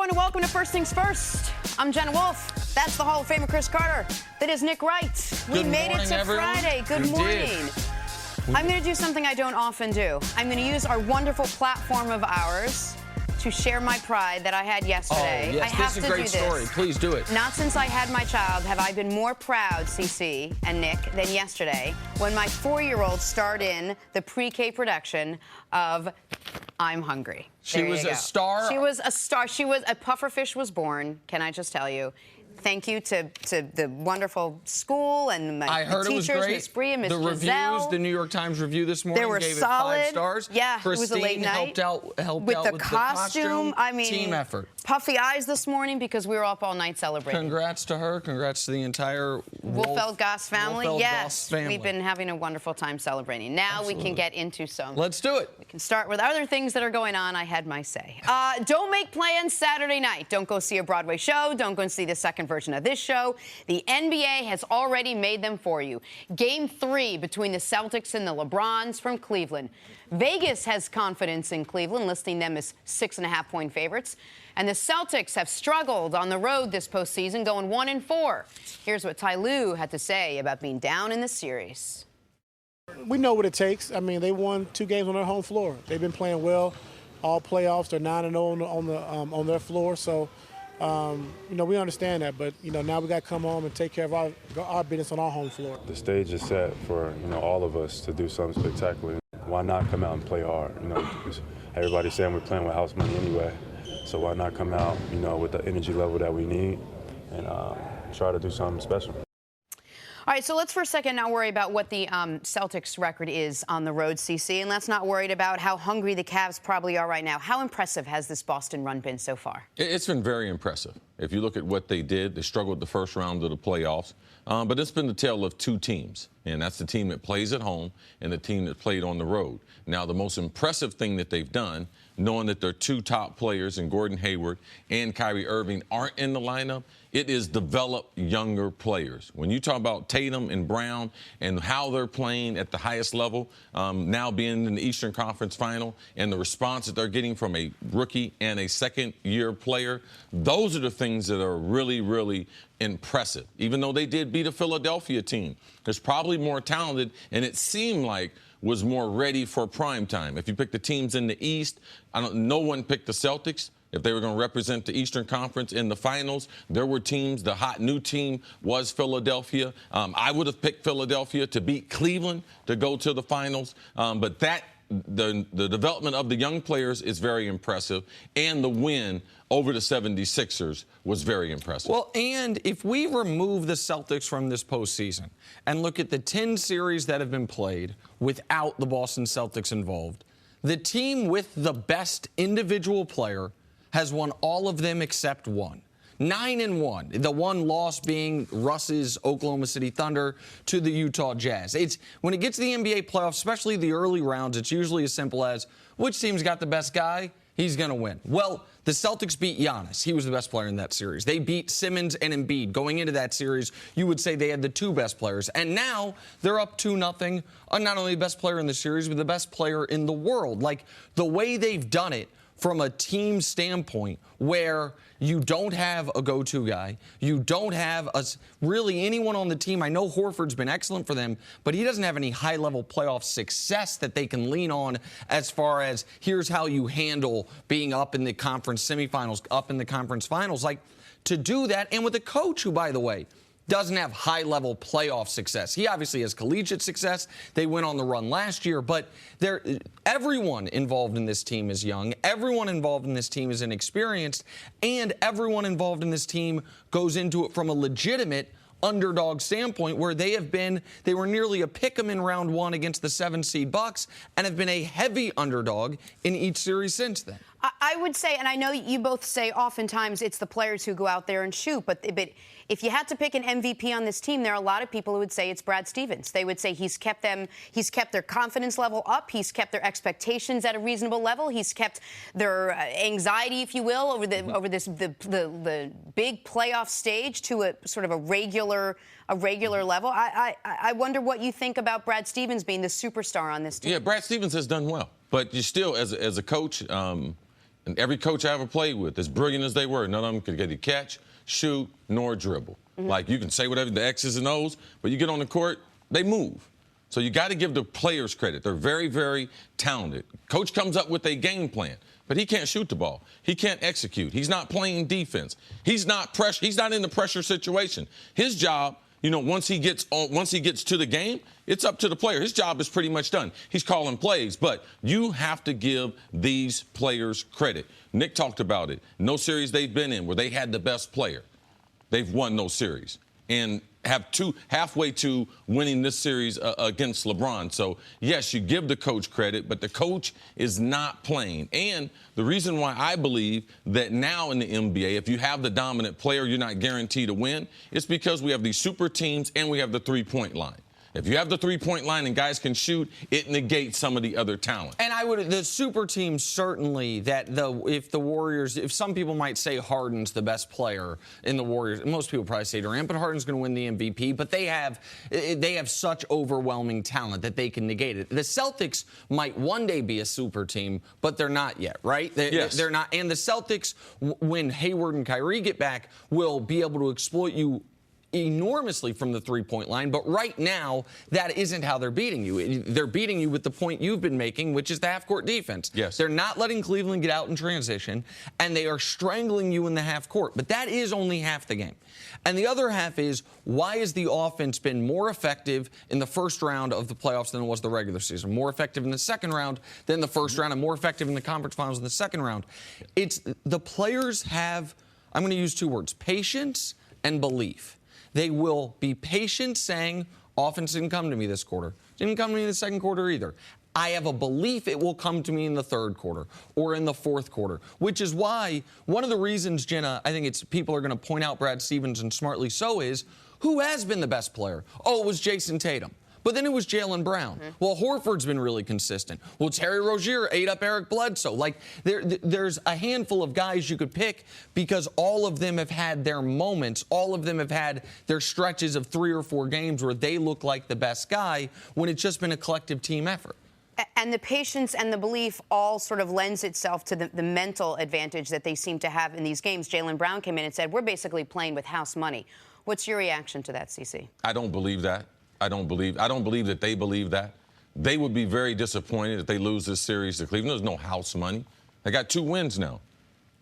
everyone, and welcome to First Things First. I'm Jenna Wolf. That's the Hall of Famer Chris Carter. That is Nick Wright. We made it to Friday. Good morning. I'm going to do something I don't often do. I'm going to use our wonderful platform of ours to share my pride that I had yesterday. Oh, yes. I have this is a great story. Please do it. Not since I had my child have I been more proud, CC and Nick, than yesterday when my 4-year-old starred in the pre-K production of I'm Hungry. She was a star. She was a star. A pufferfish was born, can I just tell you. Thank you to the wonderful school and my teachers, Miss Bree and Miss Giselle. Reviews, the New York Times review this morning gave solid. It 5 stars. Yeah, Christine it was a late night. helped out with the costume. I mean, team effort. Puffy eyes this morning because we were up all night celebrating. Congrats to her. Congrats to the entire Wolfeld-Goss family. Yes, we've been having a wonderful time celebrating. Now we can get into some. Let's do it. We can start with other things that are going on. I had my say. Don't make plans Saturday night. Don't go see a Broadway show. Don't go and see the second version of this show. The NBA has already made them for you. Game 3 between the Celtics and the LeBrons from Cleveland. Vegas has confidence in Cleveland, listing them as 6.5-point favorites. And the Celtics have struggled on the road this postseason, going 1-4. Here's what Ty Lue had to say about being down in the series. We know what it takes. I mean, they won 2 games on their home floor. They've been playing well all playoffs. They're 9-0 on their floor. So, we understand that. But, now we got to come home and take care of our business on our home floor. The stage is set for, all of us to do something spectacular. Why not come out and play hard? Everybody's saying we're playing with house money anyway. So why not come out, with the energy level that we need and try to do something special. All right, so let's for a second not worry about what the Celtics record is on the road, CC, and let's not worry about how hungry the Cavs probably are right now. How impressive has this Boston run been so far? It's been very impressive. If you look at what they did, they struggled the first round of the playoffs, but it's been the tale of 2 teams, and that's the team that plays at home and the team that played on the road. Now, the most impressive thing that they've done, knowing that their 2 top players, in Gordon Hayward and Kyrie Irving, aren't in the lineup, it is develop younger players. When you talk about Tatum and Brown and how they're playing at the highest level, now being in the Eastern Conference Final, and the response that they're getting from a rookie and a second-year player, those are the things that are really, really impressive. Even though they did beat a Philadelphia team, there's probably more talented, and it seemed like was more ready for prime time. If you pick the teams in the East, no one picked the Celtics. If they were going to represent the Eastern Conference in the finals, there were teams. The hot new team was Philadelphia. I would have picked Philadelphia to beat Cleveland to go to the finals. But the development of the young players is very impressive, and the win over the 76ers was very impressive. Well, and if we remove the Celtics from this postseason and look at the 10 series that have been played without the Boston Celtics involved, the team with the best individual player has won all of them except one. 9-1. The one loss being Russ's Oklahoma City Thunder to the Utah Jazz. When it gets to the NBA playoffs, especially the early rounds, it's usually as simple as which team's got the best guy, he's going to win. Well, the Celtics beat Giannis. He was the best player in that series. They beat Simmons and Embiid. Going into that series, you would say they had the 2 best players. And now they're up 2-0. Not only the best player in the series, but the best player in the world. Like, the way they've done it from a team standpoint, where you don't have a go-to guy, you don't have really anyone on the team. I know Horford's been excellent for them, but he doesn't have any high-level playoff success that they can lean on as far as here's how you handle being up in the conference semifinals, up in the conference finals. Like, to do that, and with a coach who, by the way, doesn't have high-level playoff success. He obviously has collegiate success. They went on the run last year, but everyone involved in this team is young. Everyone involved in this team is inexperienced, and everyone involved in this team goes into it from a legitimate underdog standpoint, where they were nearly a pick-em in round 1 against the 7-seed Bucks and have been a heavy underdog in each series since then. I would say, and I know you both say oftentimes it's the players who go out there and shoot, but if you had to pick an MVP on this team, there are a lot of people who would say it's Brad Stevens. They would say he's kept their confidence level up, he's kept their expectations at a reasonable level, he's kept their anxiety, if you will, over the big playoff stage to a sort of a regular level. I wonder what you think about Brad Stevens being the superstar on this team. Yeah, Brad Stevens has done well, but you still, as a coach, and every coach I ever played with, as brilliant as they were, none of them could get a catch, shoot, nor dribble. Like, you can say whatever, the X's and O's, but you get on the court, they move. So you got to give the players credit. They're very, very talented. Coach comes up with a game plan, but he can't shoot the ball. He can't execute. He's not playing defense. He's not in the pressure situation. His job, once he gets to the game, it's up to the player. His job is pretty much done. He's calling plays, but you have to give these players credit. Nick talked about it. No series they've been in where they had the best player. They've won those series and have halfway to winning this series against LeBron. So, yes, you give the coach credit, but the coach is not playing. And the reason why I believe that now in the NBA, if you have the dominant player, you're not guaranteed to win, it's because we have these super teams and we have the three-point line. If you have the three-point line and guys can shoot, it negates some of the other talent. And the super team certainly if some people might say Harden's the best player in the Warriors, most people probably say Durant, but Harden's going to win the MVP. But they have such overwhelming talent that they can negate it. The Celtics might one day be a super team, but they're not yet, right? Yes. They're not. And the Celtics, when Hayward and Kyrie get back, will be able to exploit you enormously from the three-point line, but right now, that isn't how they're beating you. They're beating you with the point you've been making, which is the half-court defense. Yes. They're not letting Cleveland get out in transition, and they are strangling you in the half-court. But that is only half the game. And the other half is, why has the offense been more effective in the first round of the playoffs than it was the regular season? More effective in the second round than the first round, and more effective in the conference finals in the second round. It's the players have, I'm going to use two words, patience and belief. They will be patient saying, offense didn't come to me this quarter. Didn't come to me in the second quarter either. I have a belief it will come to me in the third quarter or in the fourth quarter, which is why one of the reasons, Jenna, I think people are going to point out Brad Stevens, and smartly so, is who has been the best player? Oh, it was Jason Tatum. But then it was Jaylen Brown. Well, Horford's been really consistent. Well, Terry Rozier ate up Eric Bledsoe. Like, there's a handful of guys you could pick because all of them have had their moments. All of them have had their stretches of 3 or 4 games where they look like the best guy when it's just been a collective team effort. And the patience and the belief all sort of lends itself to the mental advantage that they seem to have in these games. Jaylen Brown came in and said, we're basically playing with house money. What's your reaction to that, CC? I don't believe that. I don't believe that they believe that. They would be very disappointed if they lose this series to Cleveland. There's no house money. They got 2 wins now.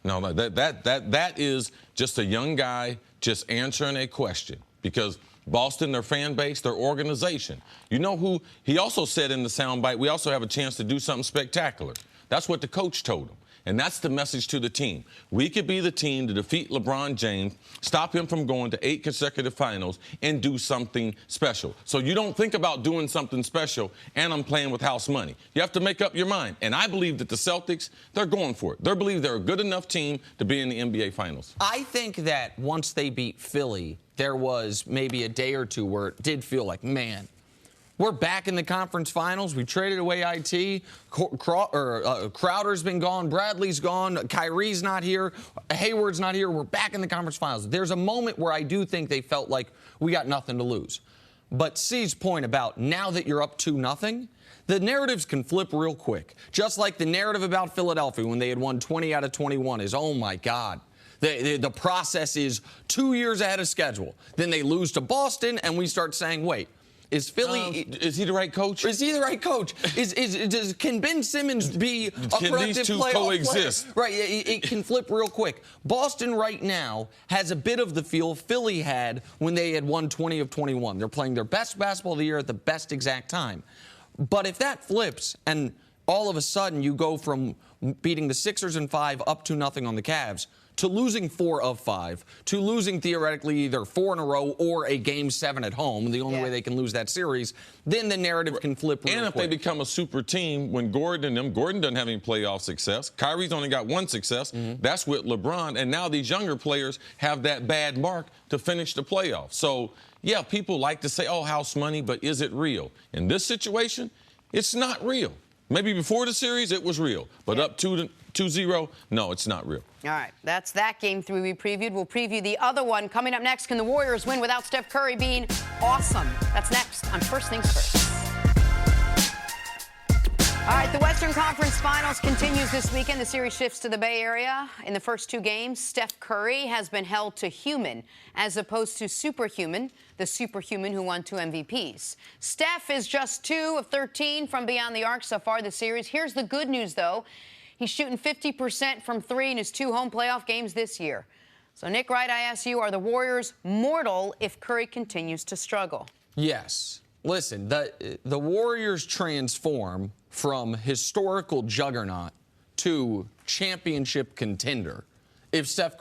No, that is just a young guy just answering a question, because Boston, their fan base, their organization. You know who he also said in the soundbite, we also have a chance to do something spectacular. That's what the coach told him. And that's the message to the team. We could be the team to defeat LeBron James, stop him from going to 8 consecutive finals, and do something special. So you don't think about doing something special and I'm playing with house money. You have to make up your mind. And I believe that the Celtics, they're going for it. They believe they're a good enough team to be in the NBA Finals. I think that once they beat Philly, there was maybe a day or two where it did feel like, man, we're back in the conference finals. We traded away IT. Crowder's been gone. Bradley's gone. Kyrie's not here. Hayward's not here. We're back in the conference finals. There's a moment where I do think they felt like we got nothing to lose. But C's point about now that you're up 2-0, the narratives can flip real quick. Just like the narrative about Philadelphia when they had won 20 out of 21 is, oh, my God. The process is 2 years ahead of schedule. Then they lose to Boston, and we start saying, wait. Is Philly? Is he the right coach? Is he the right coach? Can Ben Simmons be a productive playoff these two coexist? Player? Right, it can flip real quick. Boston right now has a bit of the feel Philly had when they had won 20 of 21. They're playing their best basketball of the year at the best exact time. But if that flips and all of a sudden you go from beating the Sixers in 5 up 2-0 on the Cavs to losing 4 of 5, to losing theoretically either 4 in a row or a Game 7 at home, the only way they can lose that series, then the narrative can flip real quick. And if they become a super team, when Gordon doesn't have any playoff success. Kyrie's only got 1 success. That's with LeBron. And now these younger players have that bad mark to finish the playoffs. So, yeah, people like to say, oh, house money, but is it real? In this situation, it's not real. Maybe before the series, it was real. But up 2-0, no, it's not real. All right, that's that Game 3 we previewed. We'll preview the other one coming up next. Can the Warriors win without Steph Curry being awesome? That's next on First Things First. All right, The Western Conference Finals continues this weekend. The series shifts to the Bay Area. In the first two games, Steph Curry has been held to human as opposed to superhuman, the superhuman who won 2 MVPs. Steph is just 2 of 13 from beyond the arc so far this series. Here's the good news, though. He's shooting 50% from 3 in his 2 home playoff games this year. So, Nick Wright, I ask you, are the Warriors mortal if Curry continues to struggle? Yes. Listen, the Warriors transform from historical juggernaut to championship contender if Steph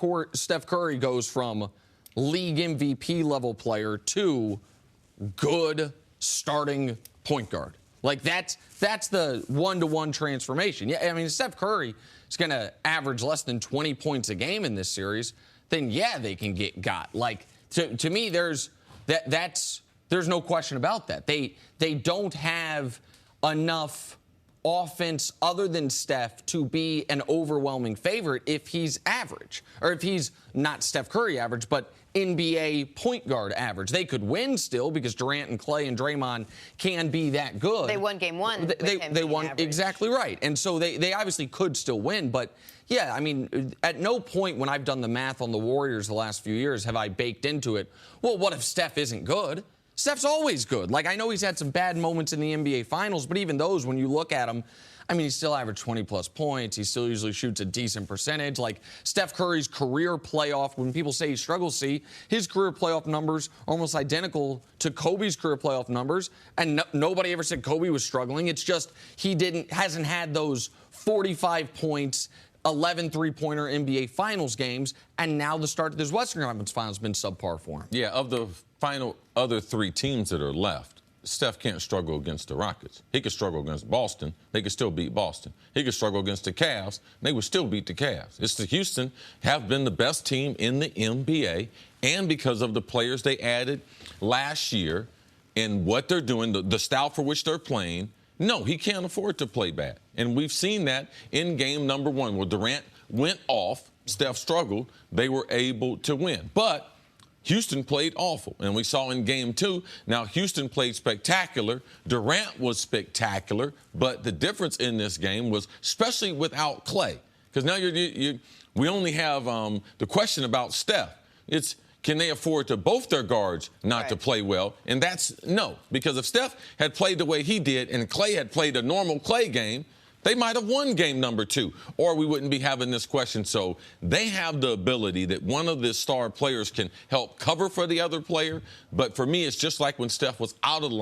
Curry goes from league MVP level player to good starting point guard. Like, that's the one-to-one transformation. Yeah, I mean, Steph Curry is going to average less than 20 points a game in this series, then yeah, they can get got. Like, to me, there's no question about that. They don't have enough offense other than Steph to be an overwhelming favorite if he's average, or if he's not Steph Curry average, but NBA point guard average. They could win still because Durant and Clay and Draymond can be that good. They won game 1. They won average. Exactly right. And so they obviously could still win. But, yeah, I mean, at no point when I've done the math on the Warriors the last few years have I baked into it, well, what if Steph isn't good? Steph's always good. Like, I know he's had some bad moments in the NBA Finals, but even those, when you look at him, I mean, he still averaged 20-plus points. He still usually shoots a decent percentage. Like, Steph Curry's career playoff, when people say he struggles, see, his career playoff numbers are almost identical to Kobe's career playoff numbers, and nobody ever said Kobe was struggling. It's just he hasn't had those 45 points, 11 three-pointer NBA Finals games, and now the start of this Western Conference Finals has been subpar for him. Yeah, of the final other 3 teams that are left, Steph can't struggle against the Rockets. He could struggle against Boston. They could still beat Boston. He could struggle against the Cavs. They would still beat the Cavs. It's the Houston have been the best team in the NBA, and because of the players they added last year and what they're doing, the style for which they're playing, no, he can't afford to play bad. And we've seen that in game number 1 where Durant went off, Steph struggled, they were able to win. But Houston played awful, and we saw in game 2. Now, Houston played spectacular. Durant was spectacular, but the difference in this game was, especially without Clay, because now we only have the question about Steph. It's, can they afford to both their guards not to play well? And that's no, because if Steph had played the way he did and Clay had played a normal Clay game, they might have won game number 2, or we wouldn't be having this question. So they have the ability that one of the star players can help cover for the other player. But for me, it's just like when Steph was out of the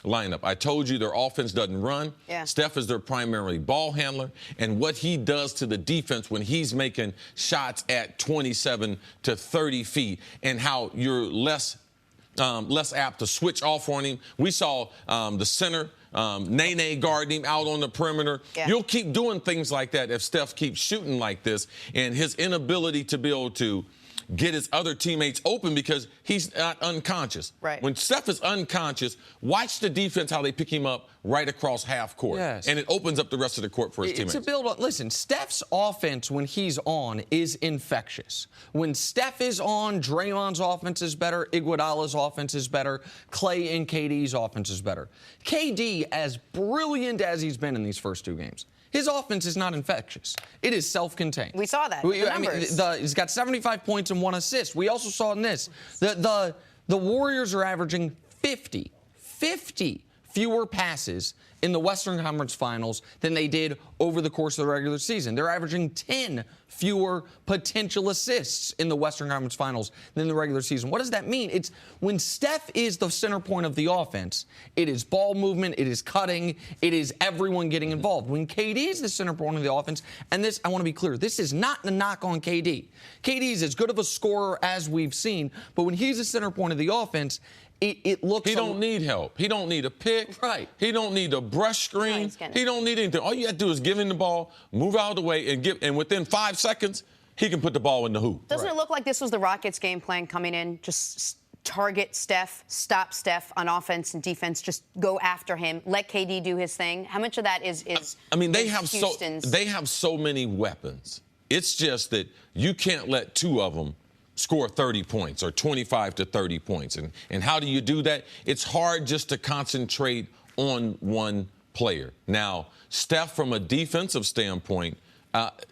lineup. I told you their offense doesn't run. Yeah. Steph is their primary ball handler. And what he does to the defense when he's making shots at 27 to 30 feet and how you're less apt to switch off on him. We saw the center, Nene guarding him out on the perimeter. Yeah. You'll keep doing things like that if Steph keeps shooting like this, and his inability to be able to get his other teammates open because he's not unconscious. Right. When Steph is unconscious, watch the defense, how they pick him up right across half court. Yes. And it opens up the rest of the court for his teammates. To build on, listen, Steph's offense when he's on is infectious. When Steph is on, Draymond's offense is better, Iguodala's offense is better, Clay and KD's offense is better. KD, as brilliant as he's been in these first 2 games, his offense is not infectious. It is self-contained. We saw that. He's got 75 points and 1 assist. We also saw in this. The Warriors are averaging 50 fewer passes in the Western Conference Finals than they did over the course of the regular season. They're averaging 10 fewer potential assists in the Western Conference Finals than the regular season. What does that mean? It's when Steph is the center point of the offense, it is ball movement, it is cutting, it is everyone getting involved. When KD is the center point of the offense, and this, I want to be clear, this is not a knock on KD. KD is as good of a scorer as we've seen, but when he's the center point of the offense, it looks... He don't need help. He don't need a pick. Right. He don't need a brush screen. He don't need anything. All you have to do is give him the ball, move out of the way, and within 5 seconds, he can put the ball in the hoop. Doesn't it look like this was the Rockets' game plan coming in? Just target Steph, stop Steph on offense and defense, just go after him, let KD do his thing. How much of that is I mean, they have so many weapons. It's just that you can't let 2 of them score 30 points or 25 to 30 points. And how do you do that? It's hard just to concentrate on one player. Now, Steph, from a defensive standpoint,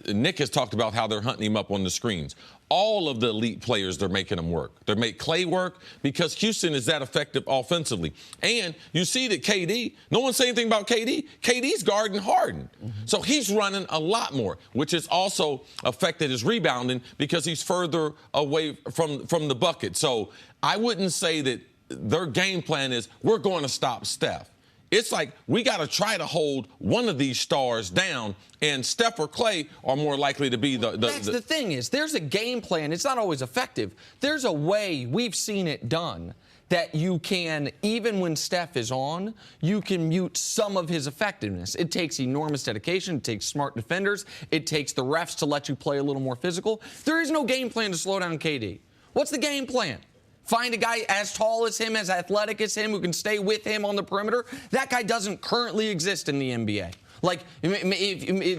Nick has talked about how they're hunting him up on the screens. All of the elite players, they're making him work. They make Clay work because Houston is that effective offensively. And you see that KD, no one's saying anything about KD. KD's guarding Harden. So he's running a lot more, which has also affected his rebounding because he's further away from the bucket. So I wouldn't say that their game plan is we're going to stop Steph. It's like we got to try to hold one of these stars down, and Steph or Clay are more likely to be That's the thing is, there's a game plan. It's not always effective. There's a way, we've seen it done, that you can, even when Steph is on, you can mute some of his effectiveness. It takes enormous dedication. It takes smart defenders. It takes the refs to let you play a little more physical. There is no game plan to slow down KD. What's the game plan? Find a guy as tall as him, as athletic as him, who can stay with him on the perimeter. That guy doesn't currently exist in the NBA. Like,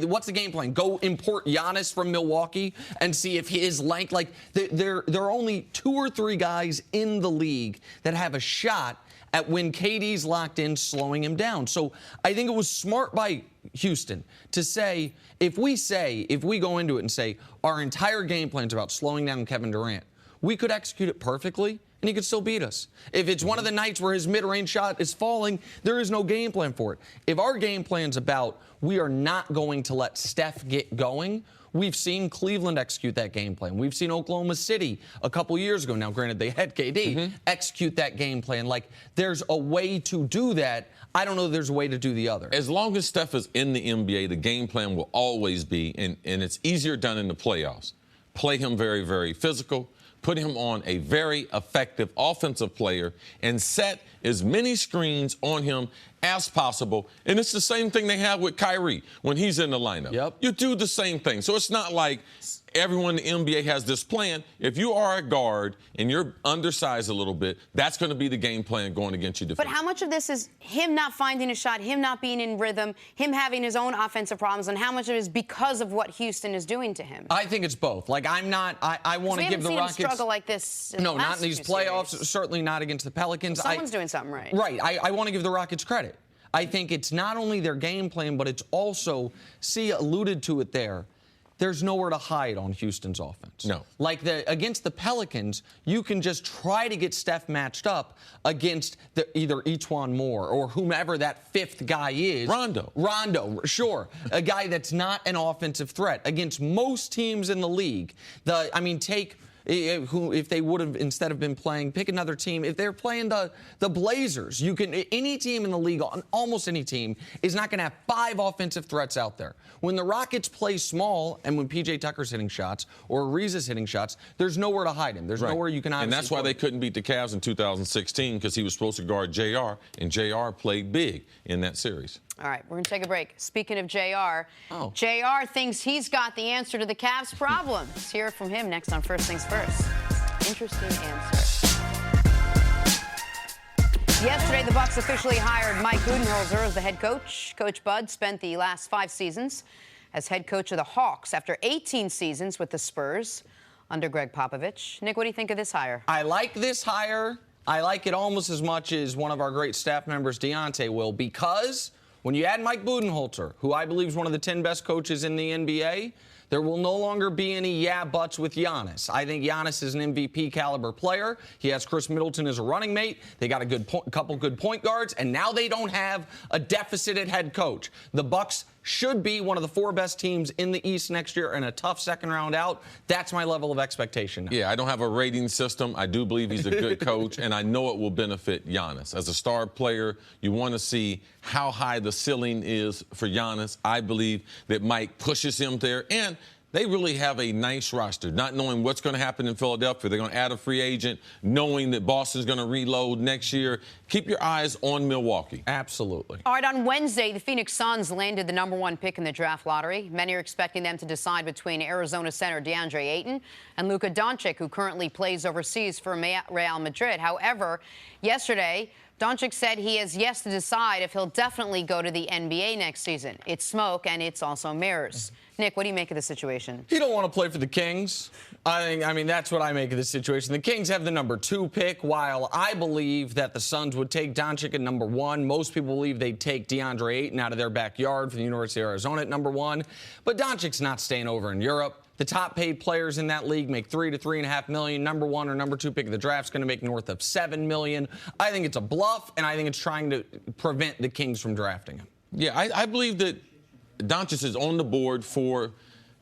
what's the game plan? Go import Giannis from Milwaukee and see if his length, like, there are only 2 or 3 guys in the league that have a shot at when KD's locked in, slowing him down. So I think it was smart by Houston to say, if we go into it and say our entire game plan is about slowing down Kevin Durant, we could execute it perfectly, and he could still beat us. If it's one of the nights where his mid-range shot is falling, there is no game plan for it. If our game plan's about we are not going to let Steph get going, we've seen Cleveland execute that game plan. We've seen Oklahoma City a couple years ago. Now, granted, they had KD execute that game plan. Like, there's a way to do that. I don't know if there's a way to do the other. As long as Steph is in the NBA, the game plan will always be, and it's easier done in the playoffs, play him very, very physical, put him on a very effective offensive player, and set as many screens on him as possible. And it's the same thing they have with Kyrie when he's in the lineup. Yep. You do the same thing. So it's not like everyone in the NBA has this plan. If you are a guard and you're undersized a little bit, that's going to be the game plan going against you defensively. But how much of this is him not finding a shot, him not being in rhythm, him having his own offensive problems, and how much of it is because of what Houston is doing to him? I think it's both. Like, I want to give the Rockets. We haven't seen him struggle like this in No, the not last in these two playoffs. series. Certainly not against the Pelicans. Someone's doing something right. Right. I want to give the Rockets credit. I think it's not only their game plan, but it's also, alluded to it there, there's nowhere to hide on Houston's offense. No. Like, against the Pelicans, you can just try to get Steph matched up against either Etuan Moore or whomever that 5th guy is. Rondo, sure. A guy that's not an offensive threat. Against most teams in the league, if they would have, instead of been playing, pick another team. If they're playing the Blazers, any team in the league, almost any team, is not going to have 5 offensive threats out there. When the Rockets play small and when P.J. Tucker's hitting shots or Ariza's hitting shots, there's nowhere to hide him. There's nowhere you can hide him. And that's why they couldn't beat the Cavs in 2016, because he was supposed to guard J.R., and J.R. played big in that series. All right, we're going to take a break. Speaking of JR, JR thinks he's got the answer to the Cavs' problem. Let's hear it from him next on First Things First. Interesting answer. Yesterday, the Bucks officially hired Mike Budenholzer as the head coach. Coach Bud spent the last 5 seasons as head coach of the Hawks after 18 seasons with the Spurs under Greg Popovich. Nick, what do you think of this hire? I like this hire. I like it almost as much as one of our great staff members, Deontay, will, because when you add Mike Budenholzer, who I believe is one of the 10 best coaches in the NBA, there will no longer be any buts with Giannis. I think Giannis is an MVP caliber player. He has Chris Middleton as a running mate. They got a couple good point guards, and now they don't have a deficit at head coach. The Bucks should be one of the 4 best teams in the East next year and a tough second round out. That's my level of expectation now. Yeah, I don't have a rating system. I do believe he's a good coach, and I know it will benefit Giannis. As a star player, you want to see how high the ceiling is for Giannis. I believe that Mike pushes him there, and they really have a nice roster, not knowing what's going to happen in Philadelphia. They're going to add a free agent, knowing that Boston's going to reload next year. Keep your eyes on Milwaukee. Absolutely. All right, on Wednesday, the Phoenix Suns landed the #1 pick in the draft lottery. Many are expecting them to decide between Arizona center DeAndre Ayton and Luka Doncic, who currently plays overseas for Real Madrid. However, yesterday, Doncic said he has yet to decide if he'll definitely go to the NBA next season. It's smoke and it's also mirrors. Nick, what do you make of the situation? He don't want to play for the Kings. I mean, that's what I make of this situation. The Kings have the number 2 pick, while I believe that the Suns would take Doncic at number 1. Most people believe they'd take DeAndre Ayton out of their backyard for the University of Arizona at number 1. But Doncic's not staying over in Europe. The top-paid players in that league make $3 to $3.5 million. Number 1 or number 2 pick of the draft is going to make north of $7 million. I think it's a bluff, and I think it's trying to prevent the Kings from drafting him. Yeah, I believe that Doncic is on the board for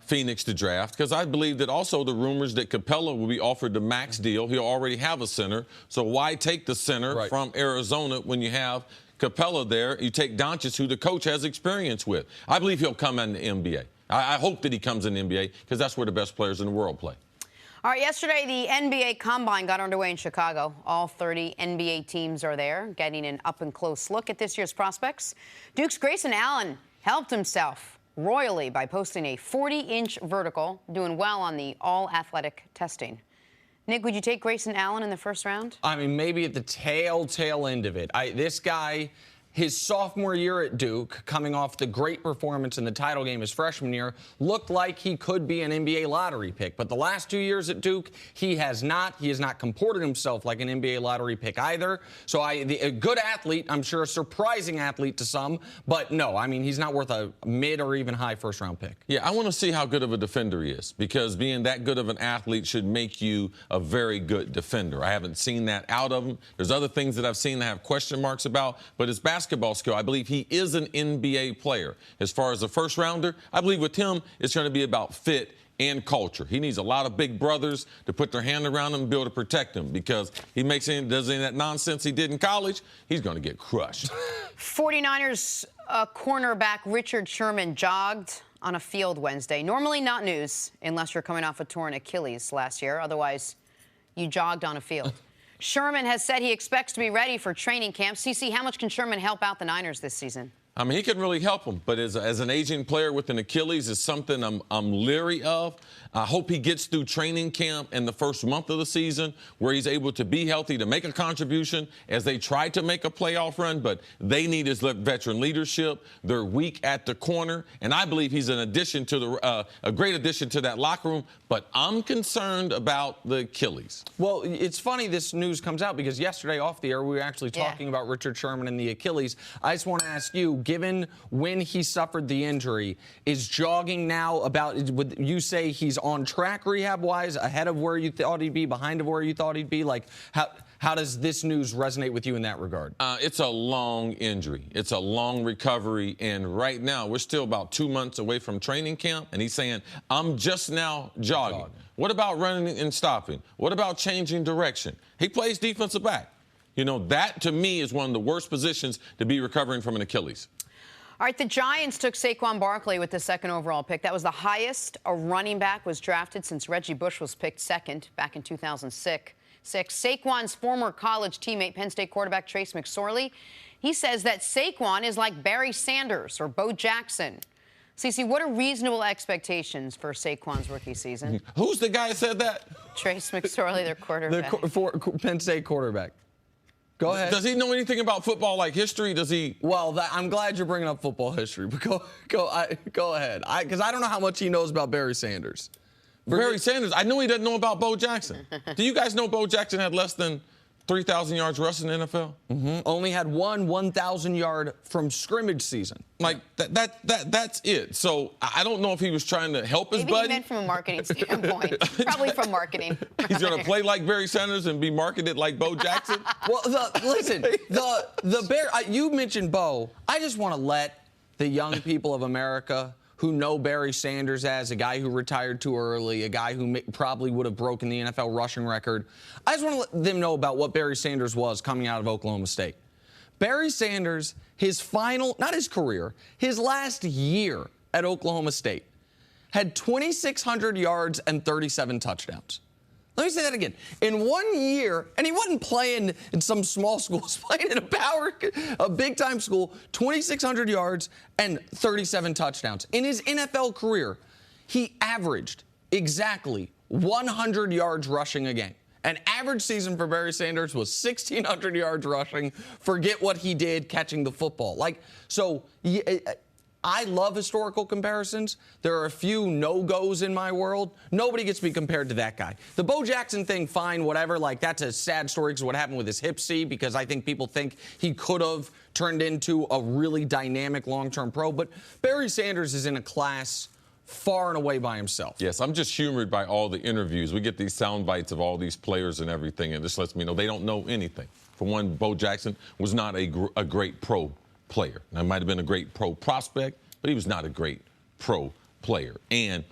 Phoenix to draft, because I believe that also the rumors that Capella will be offered the max deal. He'll already have a center, so why take the center from Arizona when you have Capella there? You take Doncic, who the coach has experience with. I believe he'll come in the NBA. I hope that he comes in the NBA, because that's where the best players in the world play. All right, yesterday the NBA Combine got underway in Chicago. All 30 NBA teams are there, getting an up-and-close look at this year's prospects. Duke's Grayson Allen helped himself royally by posting a 40-inch vertical, doing well on the all-athletic testing. Nick, would you take Grayson Allen in the first round? I mean, maybe at the tail end of it. This guy, his sophomore year at Duke, coming off the great performance in the title game his freshman year, looked like he could be an NBA lottery pick. But the last 2 years at Duke, he has not. He has not comported himself like an NBA lottery pick either. So a good athlete, I'm sure a surprising athlete to some, but no, I mean, he's not worth a mid or even high first-round pick. Yeah, I want to see how good of a defender he is, because being that good of an athlete should make you a very good defender. I haven't seen that out of him. There's other things that I've seen that I have question marks about, but his basketball skill, I believe he is an NBA player. As far as a first-rounder, I believe with him, it's going to be about fit and culture. He needs a lot of big brothers to put their hand around him and be able to protect him, because he does any of that nonsense he did in college, he's going to get crushed. 49ers cornerback Richard Sherman jogged on a field Wednesday. Normally not news unless you're coming off a torn Achilles last year. Otherwise, you jogged on a field. Sherman has said he expects to be ready for training camp. CC, how much can Sherman help out the Niners this season? I mean, he can really help him, but as an aging player with an Achilles is something I'm leery of. I hope he gets through training camp in the first month of the season, where he's able to be healthy, to make a contribution as they try to make a playoff run, but they need his veteran leadership. They're weak at the corner, and I believe he's an addition to a great addition to that locker room, but I'm concerned about the Achilles. Well, it's funny this news comes out, because yesterday off the air we were actually talking about Richard Sherman and the Achilles. I just want to ask you, given when he suffered the injury, is jogging now would you say he's on track rehab-wise, ahead of where you thought he'd be, behind of where you thought he'd be? Like, how does this news resonate with you in that regard? It's a long injury. It's a long recovery, and right now we're still about 2 months away from training camp, and he's saying, I'm just now jogging. What about running and stopping? What about changing direction? He plays defensive back. You know, that to me is one of the worst positions to be recovering from an Achilles. All right, the Giants took Saquon Barkley with the 2nd overall pick. That was the highest a running back was drafted since Reggie Bush was picked 2nd back in 2006. Saquon's former college teammate, Penn State quarterback Trace McSorley, he says that Saquon is like Barry Sanders or Bo Jackson. CeCe, what are reasonable expectations for Saquon's rookie season? Who's the guy that said that? Trace McSorley, their quarterback. The Penn State quarterback. Go ahead. Does he know anything about football, like history? Does he? Well, I'm glad you're bringing up football history, but go ahead. Because I don't know how much he knows about Barry Sanders. Barry Sanders, I know he doesn't know about Bo Jackson. Do you guys know Bo Jackson had less than 3,000 yards rushing in the NFL? Mm-hmm. Only had one 1,000-yard from scrimmage season. Like, that's it. So I don't know if he was trying to help his buddy. Maybe he meant from a marketing standpoint. Probably from marketing. He's going to play like Barry Sanders and be marketed like Bo Jackson? Well, listen, the Bear, you mentioned Bo. I just want to let the young people of America who know Barry Sanders as a guy who retired too early, a guy who probably would have broken the NFL rushing record. I just want to let them know about what Barry Sanders was coming out of Oklahoma State. Barry Sanders, his final, not his career, his last year at Oklahoma State, had 2,600 yards and 37 touchdowns. Let me say that again. In 1 year, and he wasn't playing in some small school, he was playing in a big-time school, 2,600 yards and 37 touchdowns. In his NFL career, he averaged exactly 100 yards rushing a game. An average season for Barry Sanders was 1,600 yards rushing. Forget what he did catching the football. I love historical comparisons. There are a few no-goes in my world. Nobody gets to be compared to that guy. The Bo Jackson thing, fine, whatever. That's a sad story because what happened with his hip C, because I think people think he could have turned into a really dynamic long-term pro. But Barry Sanders is in a class far and away by himself. Yes, I'm just humored by all the interviews. We get these sound bites of all these players and everything, and this lets me know they don't know anything. For one, Bo Jackson was not a great pro player. Now, might have been a great pro prospect, but he was not a great pro player. And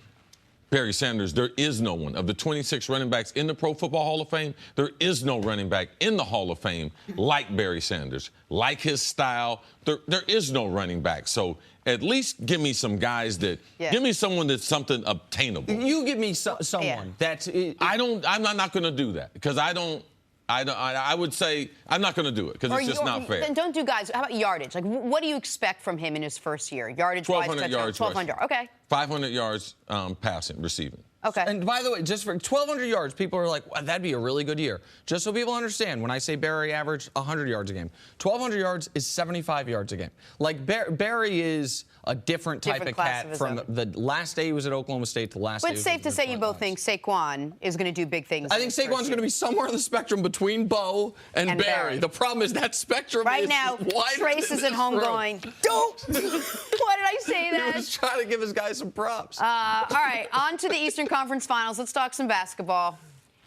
Barry Sanders, there is no one. Of the 26 running backs in the Pro Football Hall of Fame, there is no running back in the Hall of Fame like Barry Sanders, like his style. There is no running back. So at least give me some guys give me someone that's something obtainable. You give me someone that's... I'm not going to do that because I would say I'm not going to do it because it's just not fair. Then don't do guys. How about yardage? What do you expect from him in his first year? Yardage-wise, 1,200 yards. 1,200. Okay. 500 yards passing, receiving. Okay. And by the way, just for 1,200 yards, people are like, wow, that'd be a really good year. Just so people understand, when I say Barry averaged 100 yards a game, 1,200 yards is 75 yards a game. Barry is a different type of cat from the last day he was at Oklahoma State to the last day. But it's safe to say you both think Saquon is going to do big things. I think Saquon's going to be somewhere on the spectrum between Bo and Barry. The problem is that spectrum right is now, wider Trace is at home going, don't. Why did I say that? He was trying to give his guy some props. All right, on to the Eastern Conference Finals. Let's talk some basketball.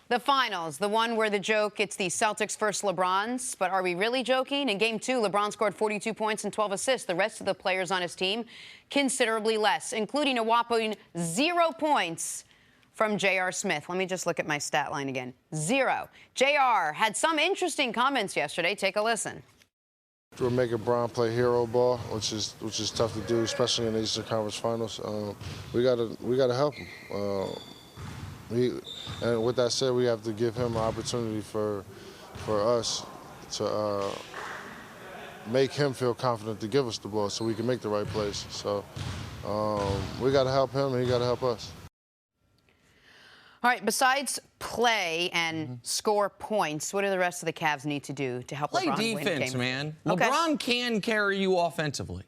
The finals, the one where the joke, it's the Celtics versus LeBron's. But are we really joking? In Game 2, LeBron scored 42 points and 12 assists. The rest of the players on his team, considerably less, including a whopping 0 points from J.R. Smith. Let me just look at my stat line again. 0. J.R. had some interesting comments yesterday. Take a listen. We're making Bron play hero ball, which is tough to do, especially in the Eastern Conference Finals. We gotta help him. And with that said, we have to give him an opportunity for us to make him feel confident to give us the ball so we can make the right plays. So we got to help him and he got to help us. All right, besides play and score points, what do the rest of the Cavs need to do to help LeBron play win defense, game? man. Okay. LeBron can carry you offensively.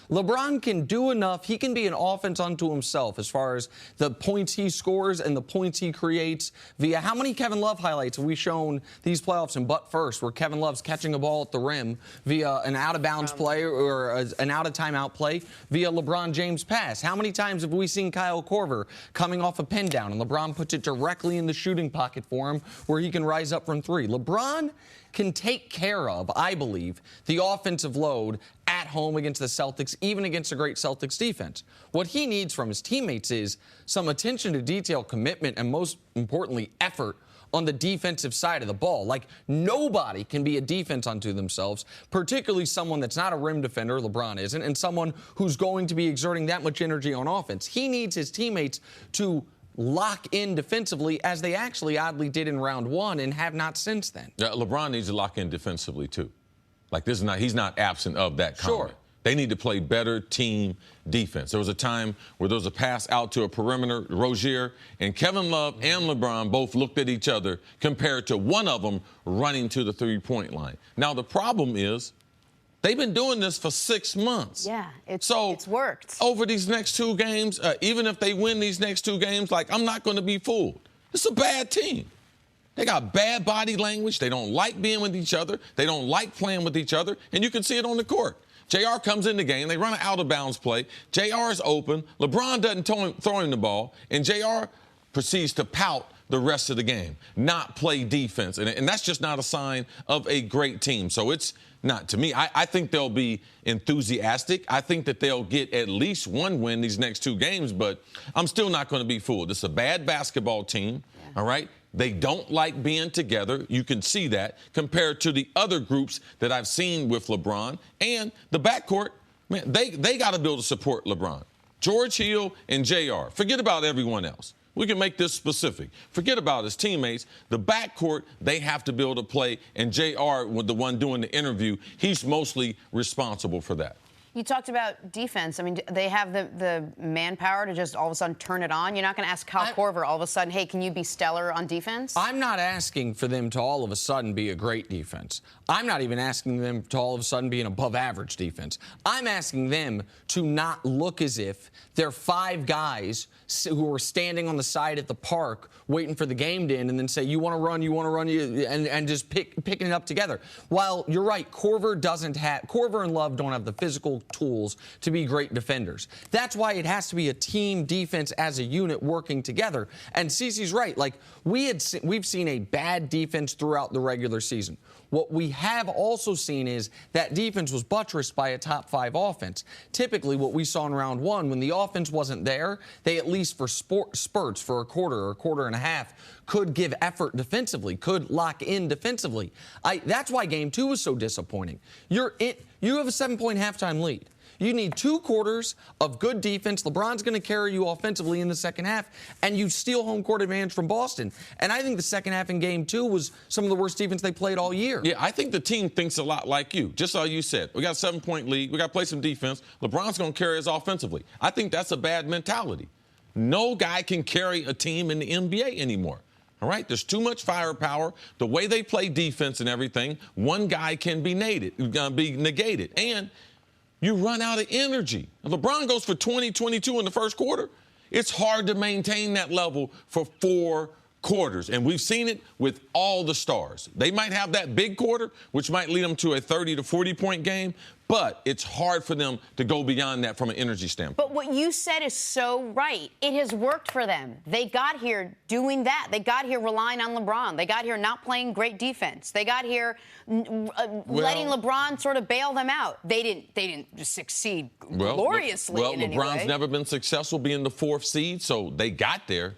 LeBron can do enough. He can be an offense unto himself as far as the points he scores and the points he creates via how many Kevin Love highlights have we shown these playoffs in Butt First where Kevin Love's catching a ball at the rim via an out-of-bounds play or an out-of-timeout play via LeBron James pass? How many times have we seen Kyle Korver coming off a pin down and LeBron puts it directly in the shooting pocket for him where he can rise up from three? LeBron can take care of, I believe, the offensive load at home against the Celtics, even against a great Celtics defense. What he needs from his teammates is some attention to detail, commitment, and most importantly, effort on the defensive side of the ball. Nobody can be a defense unto themselves, particularly someone that's not a rim defender, LeBron isn't, and someone who's going to be exerting that much energy on offense. He needs his teammates to lock in defensively, as they actually oddly did in round one and have not since then. Yeah, LeBron needs to lock in defensively, too. He's not absent of that comment. Sure. They need to play better team defense. There was a time where there was a pass out to a perimeter, Rozier, and Kevin Love and LeBron both looked at each other compared to one of them running to the three-point line. Now, the problem is they've been doing this for 6 months. Yeah, it's worked. Over these next two games, even if they win these next two games, I'm not going to be fooled. It's a bad team. They got bad body language. They don't like being with each other. They don't like playing with each other, and you can see it on the court. JR comes in the game. They run an out-of-bounds play. JR is open. LeBron doesn't throw him the ball, and JR proceeds to pout the rest of the game, not play defense. And that's just not a sign of a great team. So it's not, to me, I think they'll be enthusiastic. I think that they'll get at least one win these next two games, but I'm still not going to be fooled. It's a bad basketball team, all right? They don't like being together. You can see that compared to the other groups that I've seen with LeBron. And the backcourt, man, they got to be able to support LeBron. George Hill and JR. Forget about everyone else. We can make this specific. Forget about his teammates. The backcourt, they have to be able to play. And JR, with the one doing the interview, he's mostly responsible for that. You talked about defense. I mean, they have the manpower to just all of a sudden turn it on. You're not going to ask Kyle Korver all of a sudden, hey, can you be stellar on defense? I'm not asking for them to all of a sudden be a great defense. I'm not even asking them to all of a sudden be an above-average defense. I'm asking them to not look as if they're 5 guys who are standing on the side at the park waiting for the game to end and then say, you want to run, and just picking it up together. While you're right, Korver and Love don't have the physical tools to be great defenders. That's why it has to be a team defense as a unit working together. And Cece's right. Like, we've seen a bad defense throughout the regular season. What we have also seen is that defense was buttressed by a top 5 offense. Typically, what we saw in round 1, when the offense wasn't there, they at least for spurts for a quarter or a quarter and a half could give effort defensively, could lock in defensively. That's why Game 2 was so disappointing. You have a 7-point halftime lead. You need 2 quarters of good defense. LeBron's going to carry you offensively in the second half, and you steal home court advantage from Boston. And I think the second half in Game 2 was some of the worst defense they played all year. Yeah, I think the team thinks a lot like you. Just like you said, we got a 7-point lead. We got to play some defense. LeBron's going to carry us offensively. I think that's a bad mentality. No guy can carry a team in the NBA anymore. All right, there's too much firepower. The way they play defense and everything, one guy can be negated. And you run out of energy. If LeBron goes for 20, 22 in the first quarter, it's hard to maintain that level for 4 quarters. And we've seen it with all the stars. They might have that big quarter, which might lead them to a 30 to 40-point game, but it's hard for them to go beyond that from an energy standpoint. But what you said is so right. It has worked for them. They got here doing that. They got here relying on LeBron. They got here not playing great defense. They got here letting LeBron sort of bail them out. They didn't succeed gloriously in any way. LeBron's never been successful being the 4th seed, so they got there.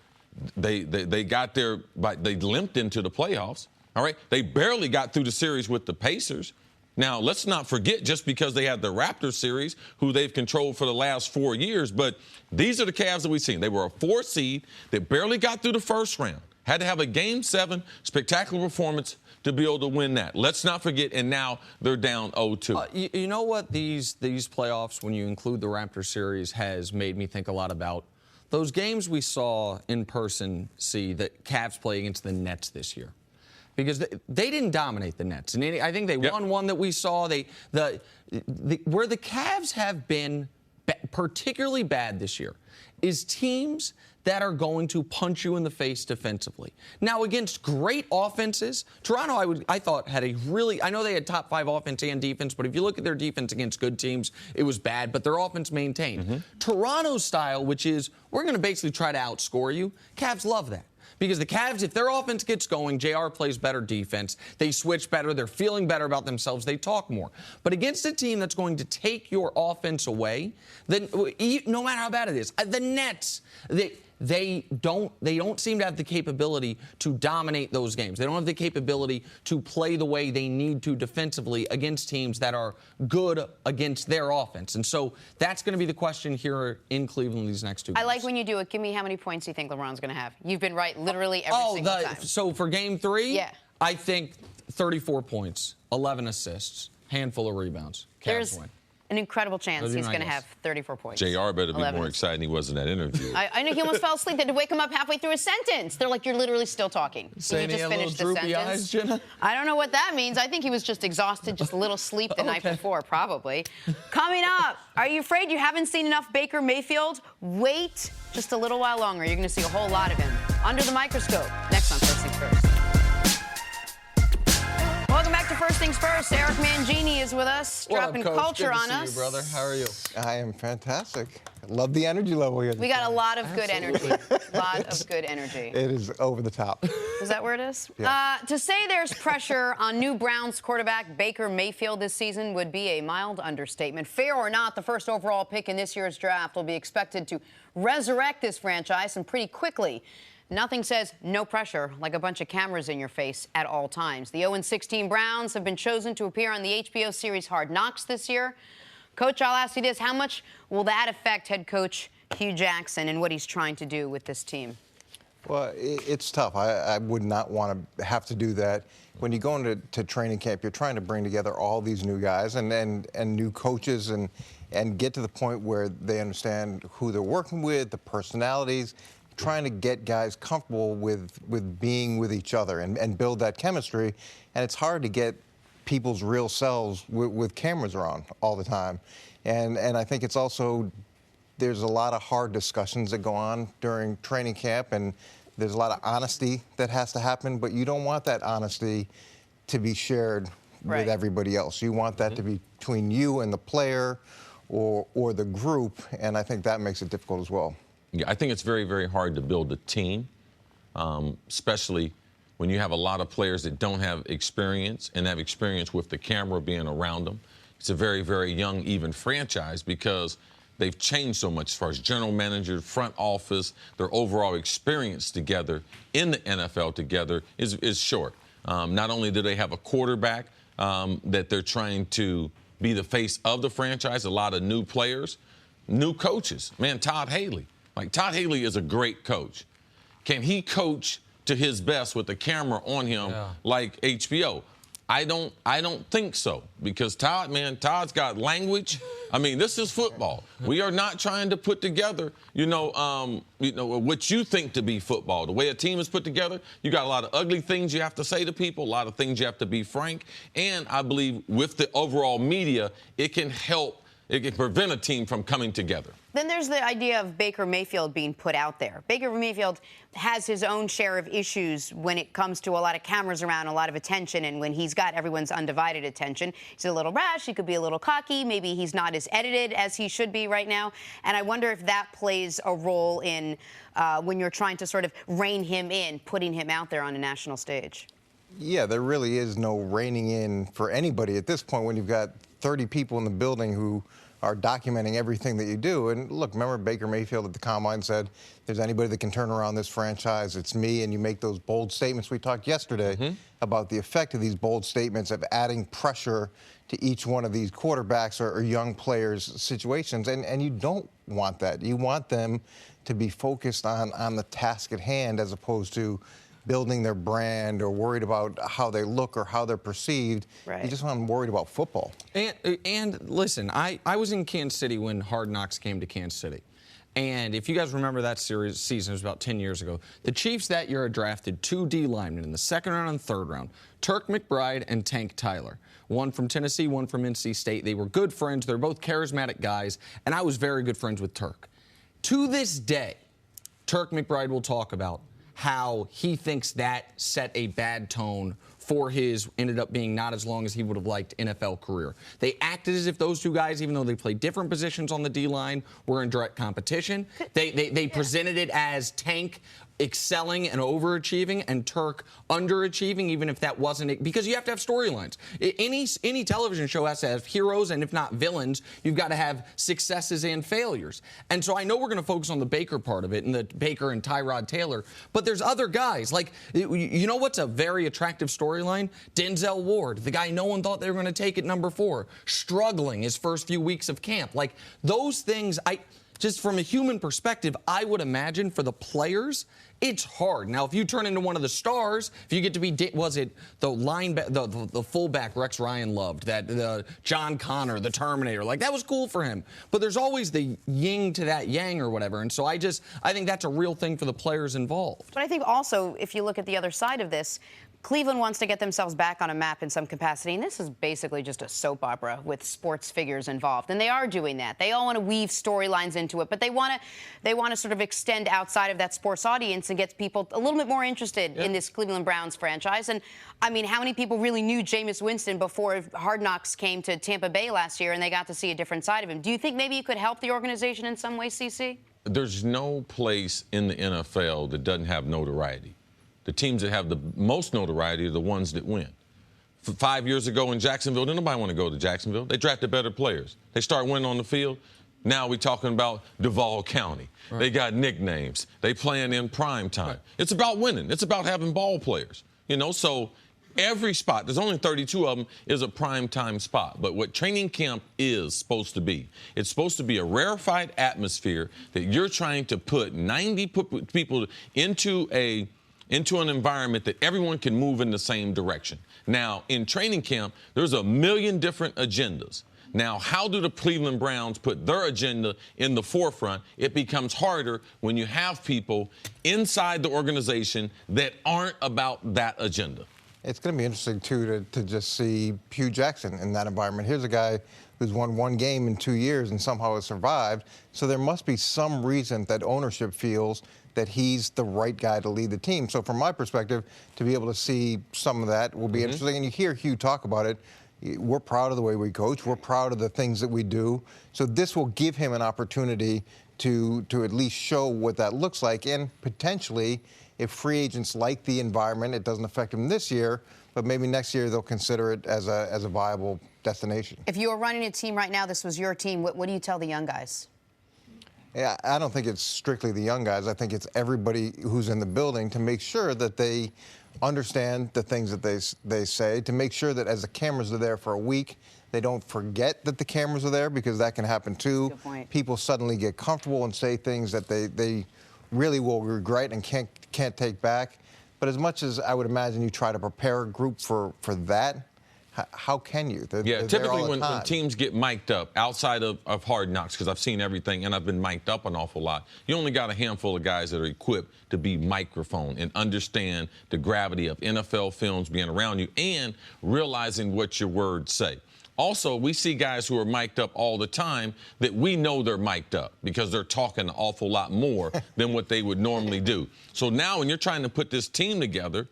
They got there, but they limped into the playoffs. All right, they barely got through the series with the Pacers. Now, let's not forget, just because they had the Raptors series, who they've controlled for the last 4 years, but these are the Cavs that we've seen. They were a 4th seed. They barely got through the first round. Had to have a Game 7 spectacular performance to be able to win that. Let's not forget, and now they're down 0-2. You know what these playoffs, when you include the Raptors series, has made me think a lot about? Those games we saw in person, the Cavs play against the Nets this year. Because they didn't dominate the Nets. And I think they won one that we saw. Where the Cavs have been particularly bad this year is teams that are going to punch you in the face defensively. Now, against great offenses, Toronto, I thought, had I know they had top 5 offense and defense, but if you look at their defense against good teams, it was bad, but their offense maintained. Mm-hmm. Toronto's style, which is, we're going to basically try to outscore you, Cavs love that. Because the Cavs, if their offense gets going, JR plays better defense. They switch better. They're feeling better about themselves. They talk more. But against a team that's going to take your offense away, then no matter how bad it is, the Nets, they don't seem to have the capability to dominate those games. They don't have the capability to play the way they need to defensively against teams that are good against their offense. And so that's going to be the question here in Cleveland these next 2 games. I like when you do it. Give me how many points you think LeBron's going to have. You've been right literally every single time. So for Game 3, yeah. I think 34 points, 11 assists, handful of rebounds. Cavs win. An incredible chance he's going to have 34 points. JR better be more excited than he was in that interview. I know he almost fell asleep. They had to wake him up halfway through a sentence. They're like, you're literally still talking. Saying you he just had finished little the droopy sentence. eyes, Jenna? I don't know what that means. I think he was just exhausted, just a little sleep the night before, probably. Coming up, are you afraid you haven't seen enough Baker Mayfield? Wait just a little while longer. You're going to see a whole lot of him under the microscope. Next on First Things First. Welcome back to First Things First. Eric Mangini is with us, dropping culture on us. Good to see you, brother. How are you? I am fantastic. Love the energy level here. We got a lot of good energy. A lot of good energy. It is over the top. Is that where it is? Yeah. To say there's pressure on new Browns quarterback Baker Mayfield this season would be a mild understatement. Fair or not, the first overall pick in this year's draft will be expected to resurrect this franchise, and pretty quickly. Nothing says no pressure like a bunch of cameras in your face at all times. The 0-16 Browns have been chosen to appear on the HBO series Hard Knocks this year. Coach, I'll ask you this. How much will that affect head coach Hugh Jackson and what he's trying to do with this team? Well, it's tough. I would not want to have to do that. When you go into training camp, you're trying to bring together all these new guys and new coaches, and and get to the point where they understand who they're working with, the personalities, trying to get guys comfortable with being with each other and build that chemistry. And it's hard to get people's real selves with cameras on all the time. And I think it's also, there's a lot of hard discussions that go on during training camp, and there's a lot of honesty that has to happen, but you don't want that honesty to be shared with everybody else. You want that to be between you and the player or the group, and I think that makes it difficult as well. Yeah, I think it's very, very hard to build a team, especially when you have a lot of players that don't have experience and have experience with the camera being around them. It's a very, very young, even franchise because they've changed so much as far as general manager, front office, their overall experience together in the NFL together is short. Not only do they have a quarterback that they're trying to be the face of the franchise, a lot of new players, new coaches. Man, Todd Haley. Like, Todd Haley is a great coach. Can he coach to his best with the camera on him like HBO? I don't think so, because Todd's got language. I mean, this is football. We are not trying to put together, what you think to be football. The way a team is put together, you got a lot of ugly things you have to say to people, a lot of things you have to be frank. And I believe with the overall media, it can help. It can prevent a team from coming together. Then there's the idea of Baker Mayfield being put out there. Baker Mayfield has his own share of issues when it comes to a lot of cameras around, a lot of attention, and when he's got everyone's undivided attention. He's a little rash, he could be a little cocky, maybe he's not as edited as he should be right now. And I wonder if that plays a role in when you're trying to sort of rein him in, putting him out there on a national stage. Yeah, there really is no reining in for anybody at this point when you've got 30 people in the building who are documenting everything that you do. And look, remember Baker Mayfield at the Combine said, if there's anybody that can turn around this franchise, it's me. And you make those bold statements. We talked yesterday about the effect of these bold statements of adding pressure to each one of these quarterbacks or young players' situations. And you don't want that. You want them to be focused on the task at hand as opposed to building their brand or worried about how they look or how they're perceived. You just want them worried about football. And listen, I was in Kansas City when Hard Knocks came to Kansas City. And if you guys remember that season, it was about 10 years ago. The Chiefs that year had drafted 2 D linemen in the second round and third round, Turk McBride and Tank Tyler. One from Tennessee, one from NC State. They were good friends. They're both charismatic guys. And I was very good friends with Turk. To this day, Turk McBride will talk about how he thinks that set a bad tone for his, ended up being not as long as he would have liked, NFL career. They acted as if those two guys, even though they played different positions on the D-line, were in direct competition. They presented it as Tank excelling and overachieving and Turk underachieving, even if that wasn't it, because you have to have storylines. Any television show has to have heroes, and if not villains, you've got to have successes and failures. And so I know we're going to focus on the Baker part of it and the Baker and Tyrod Taylor, but there's other guys. Like, you know what's a very attractive storyline? Denzel Ward, the guy no one thought they were going to take at number 4, struggling his first few weeks of camp. Like, those things, just from a human perspective, I would imagine for the players, it's hard. Now, if you turn into one of the stars, if you get to be, was it the fullback Rex Ryan loved, the John Connor, the Terminator, like that was cool for him. But there's always the yin to that yang or whatever. And so I think that's a real thing for the players involved. But I think also, if you look at the other side of this, Cleveland wants to get themselves back on a map in some capacity, and this is basically just a soap opera with sports figures involved, and they are doing that. They all want to weave storylines into it, but they want to sort of extend outside of that sports audience and get people a little bit more interested in this Cleveland Browns franchise. And I mean, how many people really knew Jameis Winston before Hard Knocks came to Tampa Bay last year and they got to see a different side of him? Do you think maybe it could help the organization in some way, CC? There's no place in the NFL that doesn't have notoriety. The teams that have the most notoriety are the ones that win. 5 years ago in Jacksonville, didn't nobody want to go to Jacksonville. They drafted better players. They start winning on the field. Now we're talking about Duval County. Right. They got nicknames. They playing in prime time. Right. It's about winning. It's about having ball players. So every spot, there's only 32 of them, is a prime time spot. But what training camp is supposed to be, it's supposed to be a rarefied atmosphere that you're trying to put 90 people into an environment that everyone can move in the same direction. Now, in training camp, there's a million different agendas. Now, how do the Cleveland Browns put their agenda in the forefront? It becomes harder when you have people inside the organization that aren't about that agenda. It's going to be interesting, too, to just see Hugh Jackson in that environment. Here's a guy who's won one game in 2 years and somehow has survived. So there must be some reason that ownership feels that he's the right guy to lead the team. So from my perspective, to be able to see some of that will be interesting. And you hear Hugh talk about it. We're proud of the way we coach. We're proud of the things that we do. So this will give him an opportunity to at least show what that looks like. And potentially, if free agents like the environment, it doesn't affect them this year, but maybe next year they'll consider it as a viable destination. If you were running a team right now, this was your team, what do you tell the young guys? Yeah, I don't think it's strictly the young guys. I think it's everybody who's in the building to make sure that they understand the things that they say, to make sure that as the cameras are there for a week, they don't forget that the cameras are there, because that can happen too. Good point. People suddenly get comfortable and say things that they really will regret and can't take back. But as much as I would imagine you try to prepare a group for that, how can you? They're typically when teams get mic'd up outside of Hard Knocks, because I've seen everything and I've been mic'd up an awful lot. You only got a handful of guys that are equipped to be microphone and understand the gravity of NFL films being around you and realizing what your words say. Also, we see guys who are mic'd up all the time that we know they're mic'd up because they're talking an awful lot more than what they would normally do. So now when you're trying to put this team together,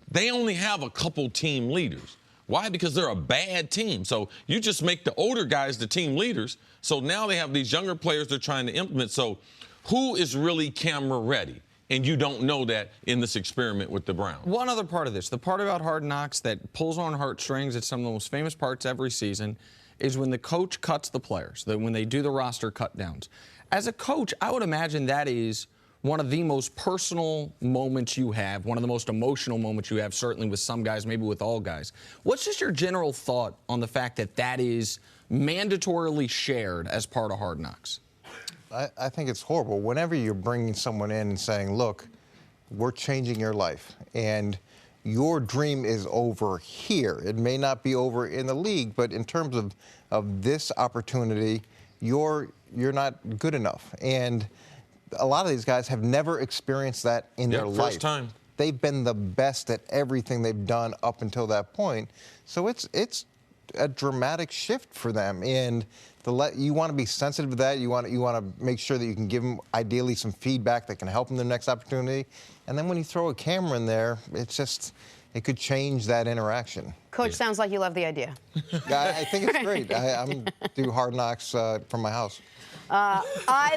they only have a couple team leaders. Why? Because they're a bad team. So you just make the older guys the team leaders. So now they have these younger players they're trying to implement. So who is really camera ready? And you don't know that in this experiment with the Browns. One other part of this, the part about Hard Knocks that pulls on heartstrings, it's some of the most famous parts every season, is when the coach cuts the players, when they do the roster cut downs. As a coach, I would imagine that is one of the most personal moments you have, one of the most emotional moments you have, certainly with some guys, maybe with all guys. What's just your general thought on the fact that that is mandatorily shared as part of Hard Knocks? I think it's horrible. Whenever you're bringing someone in and saying, look, we're changing your life, and your dream is over here. It may not be over in the league, but in terms of this opportunity, you're not good enough. And a lot of these guys have never experienced that in their life. First time. They've been the best at everything they've done up until that point. So it's a dramatic shift for them. And you want to be sensitive to that. You want to make sure that you can give them ideally some feedback that can help them in the next opportunity. And then when you throw a camera in there, it could change that interaction. Coach, sounds like you love the idea. I think it's great. I'm do Hard Knocks from my house. I